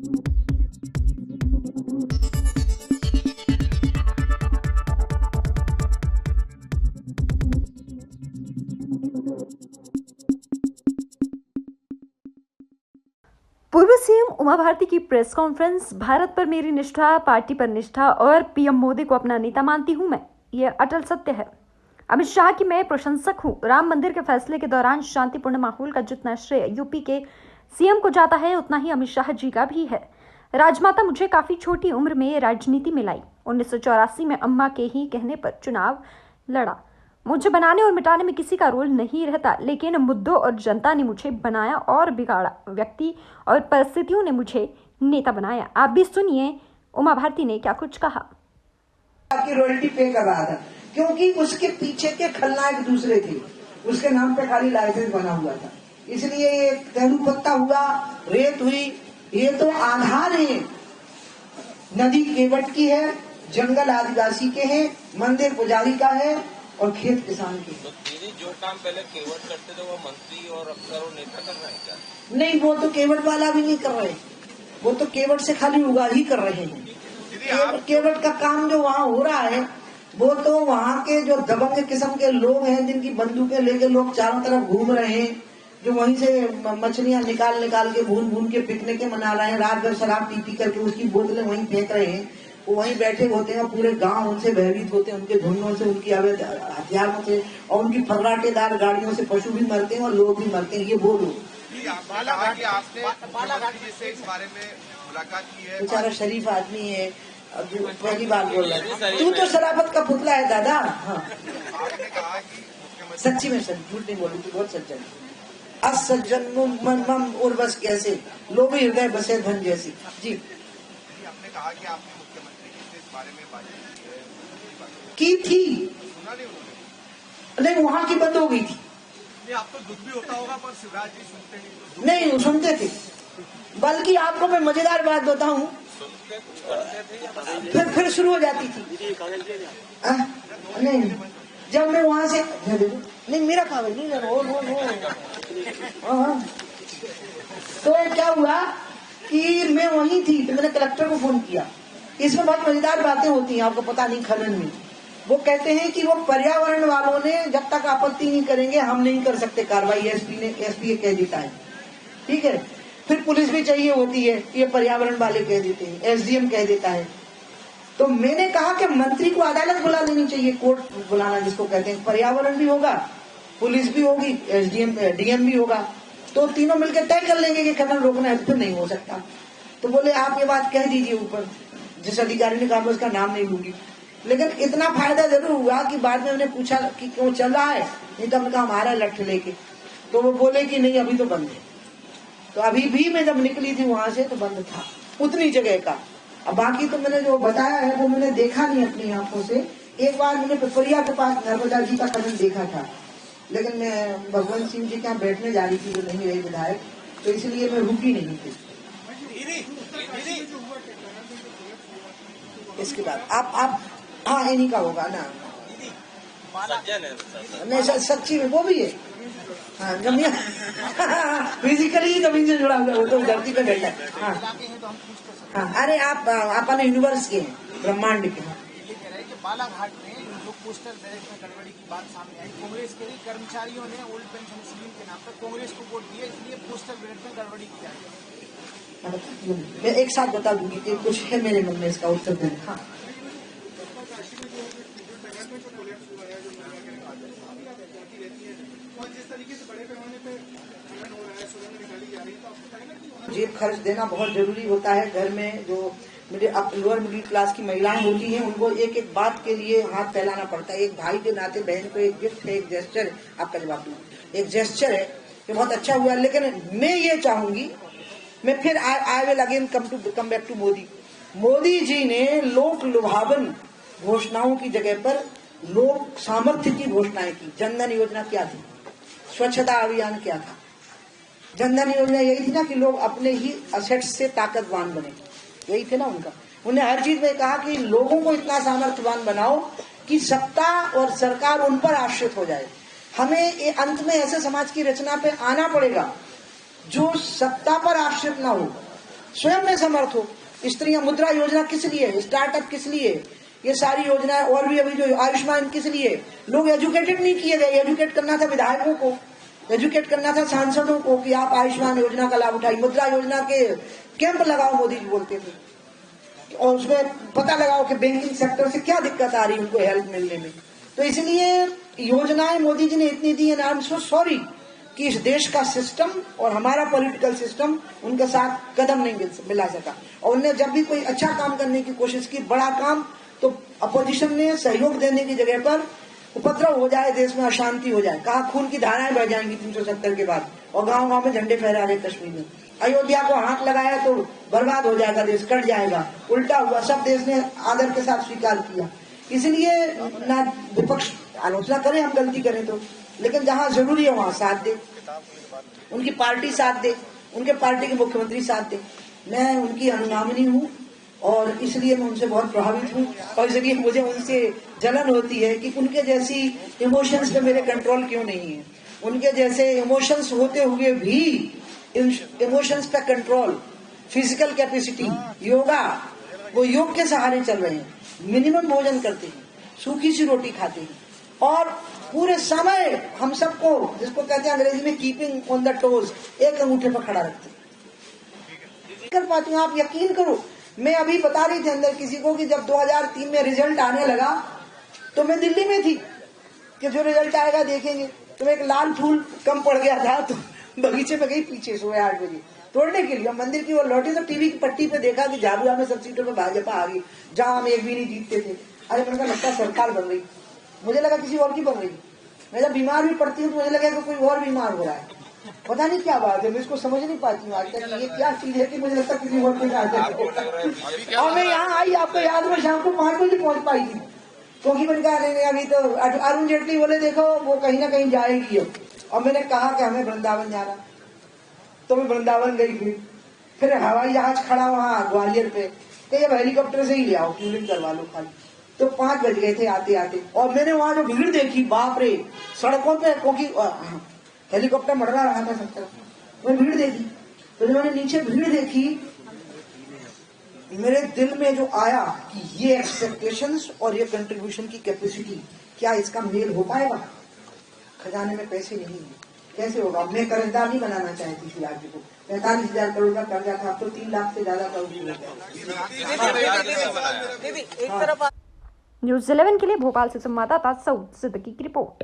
पूर्व सीएम उमा भारती की press conference, Bharat पर मेरी निष्ठा, पार्टी पर निष्ठा और पीएम मोदी को अपना नेता मानती हूं मैं, ये अटल सत्य है। अमित शाह की मैं प्रशंसक हूं। राम मंदिर के फैसले के दौरान शांतिपूर्ण माहौल का जितना श्रेय यूपी के सीएम को जाता है, उतना ही अमित शाह जी का भी है। राजमाता मुझे काफी छोटी उम्र में राजनीति में लाई। 1984 में अम्मा के ही कहने पर चुनाव लड़ा। मुझे बनाने और मिटाने में किसी का रोल नहीं रहता, लेकिन मुद्दों और जनता ने मुझे बनाया और बिगाड़ा। व्यक्ति और परिस्थितियों ने मुझे नेता बनाया। आप भी सुनिए उमा भारती ने क्या कुछ कहा। की रॉयल्टी पे कर रहा था क्योंकि उसके पीछे के खलनायक दूसरे थे, उसके नाम पे खाली लाइसेंस बना हुआ था, इसलिए ये तेंदुपत्ता हुआ, रेत हुई, ये तो आधार है। नदी केवट की है, जंगल आदिवासी के हैं, मंदिर पुजारी का है और खेत किसान के। तो दीदी जो काम पहले केवट करते थे वो मंत्री और अफसर और नेता कर रहे हैं क्या? नहीं, वो तो केवट वाला भी नहीं कर रहे, वो तो केवट से खाली उगा ही कर रहे हैं। केवट का काम जो वहाँ हो रहा है वो तो वहाँ के जो दबंग किस्म के लोग हैं, जिनकी बंदूकें लेके लोग चारों तरफ घूम रहे हैं, जो वहीं से मछलियां निकाल के भून के पिकनिक मना रहे हैं, रात भर शराब पी करके उसकी बोतलें वहीं फेंक रहे हैं, वो वहीं बैठे होते हैं, पूरे गांव उनसे भयभीत होते हैं, उनके धुनों से, उनकी अवैध हथियारों से और उनकी फर्राटेदार गाड़ियों से पशु भी मरते हैं और लोग भी मरते हैं। ये वो लोग बेचारा शरीफ आदमी है, पहली बार बोल रहा है, तू तो शराफत का पुतला है दादा। हाँ, सच्ची में सच, झूठ नहीं बोलू, तू बहुत सज्जन है। असज्जन मम और बस कैसे लोग हृदय बसे धन जैसी। जी, आपने कहा कि आपने मुख्यमंत्री से इस बारे में बात की थी, नहीं वहाँ की बंद हो गई थी। आपको दुख भी होता होगा, पर शिवराज जी सुनते नहीं, सुनते थे। बल्कि आपको मैं मजेदार बात बताऊं, फिर शुरू हो जाती थी। नहीं, जब मैं वहां से नहीं, मेरा कागज नहीं नो। तो क्या हुआ कि मैं वहीं थी, तो मैंने कलेक्टर को फोन किया। इसमें बहुत मजेदार बातें होती हैं, आपको पता नहीं। खनन में वो कहते हैं कि वो पर्यावरण वालों ने जब तक आपत्ति नहीं करेंगे हम नहीं कर सकते कार्रवाई। एसपी कह देता है, ठीक है। फिर पुलिस भी चाहिए होती है, ये पर्यावरण वाले कह देते हैं, एसडीएम कह देता है। तो मैंने कहा कि मंत्री को अदालत बुला लेनी चाहिए, कोर्ट बुलाना जिसको कहते हैं। पर्यावरण भी होगा, पुलिस भी होगी, डीएम भी होगा, तो तीनों मिलकर तय कर लेंगे कि खनन रोकना है। फिर नहीं हो सकता। तो बोले आप ये बात कह दीजिए ऊपर। जिस अधिकारी ने कहा मैं उसका नाम नहीं लूंगी, लेकिन इतना फायदा जरूर हुआ कि बाद में उन्हें पूछा कि क्यों चल रहा है, नहीं तो हमने कहा हमारा लठ लेके, तो वो बोले कि नहीं अभी तो बंद है। तो अभी भी मैं जब निकली थी वहां से तो बंद था उतनी जगह का। अब बाकी तो मैंने जो बताया है वो मैंने देखा नहीं अपनी आंखों से। एक बार मैंने पिपरिया के पास नर्मदा जी का खनन देखा था, लेकिन मैं भगवंत सिंह जी के यहाँ बैठने जा रही थी, जो नहीं रही विधायक, तो इसलिए मैं रुकी नहीं थी। इसके बाद आप हाँ, इन्हीं का होगा ना। नहीं, सच्ची में वो भी है। हाँ, जमीन फिजिकली जमीन से जुड़ा हुआ, वो तो धरती पे बैठा है। हाँ, अरे आप अपने यूनिवर्स के हैं, ब्रह्मांड के हैं। बालाघाट में जो पोस्टल बैलेट में गड़बड़ी की बात सामने आई, कांग्रेस के कर्मचारियों ने ओल्ड पेंशन स्कीम के नाम पर कांग्रेस को वोट दिया, इसलिए पोस्टल बैलेट में गड़बड़ी की जाए। मैं एक साथ बता दूंगी कि कुछ है मेरे मन में इसका उत्तर देना। हाँ, जेब खर्च देना बहुत जरूरी होता है। घर में जो लोअर मिडिल क्लास की महिलाएं होती हैं, उनको एक एक बात के लिए हाथ फैलाना पड़ता है। एक भाई के नाते बहन को एक गिफ्ट है, एक जेस्चर है। आपका जवाब दूँ, एक जेस्चर है कि बहुत अच्छा हुआ, लेकिन मैं ये चाहूंगी, मैं फिर I will again come back to Modi. Modi ji ने लोक लुभावन घोषणाओं की जगह पर लोक सामर्थ्य की घोषणाएं की। जनधन योजना क्या थी, स्वच्छता अभियान क्या था। जनधन योजना यही थी ना कि लोग अपने ही असेट्स से ताकतवान बने, यही थे ना उनका। उन्हें हर चीज में कहा कि लोगों को इतना सामर्थ्यवान बनाओ कि सत्ता और सरकार उन पर आश्रित हो जाए। हमें अंत में ऐसे समाज की रचना पे आना पड़ेगा जो सत्ता पर आश्रित ना हो, स्वयं में समर्थ हो। स्त्रियां, मुद्रा योजना किस लिए, स्टार्टअप किस लिए, ये सारी योजनाएं, और भी अभी जो आयुष्मान किस लिए, लोग एजुकेटेड नहीं किए गए। एजुकेट करना था विधायकों को, एजुकेट करना था सांसदों को कि आप आयुष्मान योजना का लाभ उठाइए, मुद्रा योजना के कैंप लगाओ, मोदी जी बोलते थे, और उसमें पता लगाओ कि बैंकिंग सेक्टर से क्या दिक्कत आ रही है उनको हेल्प मिलने में। तो इसलिए योजनाएं मोदी जी ने इतनी दी है, आई एम सो सॉरी कि इस देश का सिस्टम और हमारा पॉलिटिकल सिस्टम उनके साथ कदम नहीं मिला सका। और उन्होंने जब भी कोई अच्छा काम करने की कोशिश की, बड़ा काम, तो अपोजिशन ने सहयोग देने की जगह पर उपद्रव हो जाए, देश में अशांति हो जाए, कहा खून की धाराएं बह जाएंगी 370 के बाद, और गांव गांव में झंडे फहरा रहे कश्मीर में। अयोध्या को हाथ लगाया तो बर्बाद हो जाएगा देश, कट जाएगा, उल्टा हुआ, सब देश ने आदर के साथ स्वीकार किया। इसलिए ना विपक्ष आलोचना करे, हम गलती करें तो, लेकिन जहां जरूरी है वहां साथ दे, उनकी पार्टी साथ दे, उनके पार्टी के मुख्यमंत्री साथ दे। मैं उनकी अनुगामिनी हूँ और इसलिए मैं उनसे बहुत प्रभावित हूँ, और इसलिए मुझे उनसे जलन होती है कि उनके जैसी इमोशंस पे मेरे कंट्रोल क्यों नहीं है। उनके जैसे इमोशंस होते हुए भी इमोशंस पे कंट्रोल, फिजिकल कैपेसिटी, योगा, वो योग के सहारे चल रहे हैं, मिनिमम भोजन करते हैं, सूखी सी रोटी खाते हैं, और पूरे समय हम सबको, जिसको कहते हैं अंग्रेजी में कीपिंग ऑन द टोज, एक अंगूठे पर खड़ा रखते हैं। कर पाती हूँ, आप यकीन करो। मैं अभी बता रही थी अंदर किसी को कि जब 2003 में रिजल्ट आने लगा तो मैं दिल्ली में थी कि जो रिजल्ट आएगा देखेंगे, तो एक लाल फूल कम पड़ गया था, तो बगीचे में गई पीछे सुबह 8 बजे तोड़ने के लिए, मंदिर की ओर लौटी तो टीवी की पट्टी पे देखा कि झाबुआ में सब सीटों पे भाजपा आ गई, जहां हम एक भी नहीं जीतते थे। अरे मैंने कहा लगता सरकार बन रही, मुझे लगा किसी और की बन रही। मैं जब बीमार भी पड़ती हूँ तो मुझे लगा कि कोई और बीमार हो रहा है, पता नहीं क्या बात है, मैं इसको समझ नहीं पाती हूँ आज तक, ये क्या चीज है कि मुझे लगता किसी और को जाते। और मैं यहाँ आई, आपको याद में शाम को 5 बजे पहुंच पाई थी, क्योंकि मैंने कहा नहीं अभी तो अरुण जेटली बोले देखो वो कहीं ना कहीं जाएगी अब, और मैंने कहा कि हमें वृंदावन जाना, तो मैं वृंदावन गई। फिर हवाई जहाज खड़ा वहाँ ग्वालियर पे, कि अब हेलीकॉप्टर से ही ले आओ, ट्यूनिंग करवा लो खाली। तो 5 बज गए थे आते आते, और मैंने वहां जो भीड़ देखी, बाप रे, सड़कों पे, क्योंकि हेलीकॉप्टर मर रहा था सब तरफ, मैं भीड़ देखी। तो जब मैंने नीचे भीड़ देखी, मेरे दिल में जो आया कि ये एक्सपेक्टेशंस और ये कंट्रीब्यूशन की कैपेसिटी, क्या इसका मेल हो पाएगा? खजाने में पैसे नहीं है, कैसे होगा? मैं कर्जदार नहीं बनाना चाहती थी राज्य को, 45,000 करोड़ का कर्जा था, अब तो 3 लाख से ज्यादा कर्ज हो गया। न्यूज 11 के लिए भोपाल से संवाददाता सऊद सिद्दीकी की रिपोर्ट।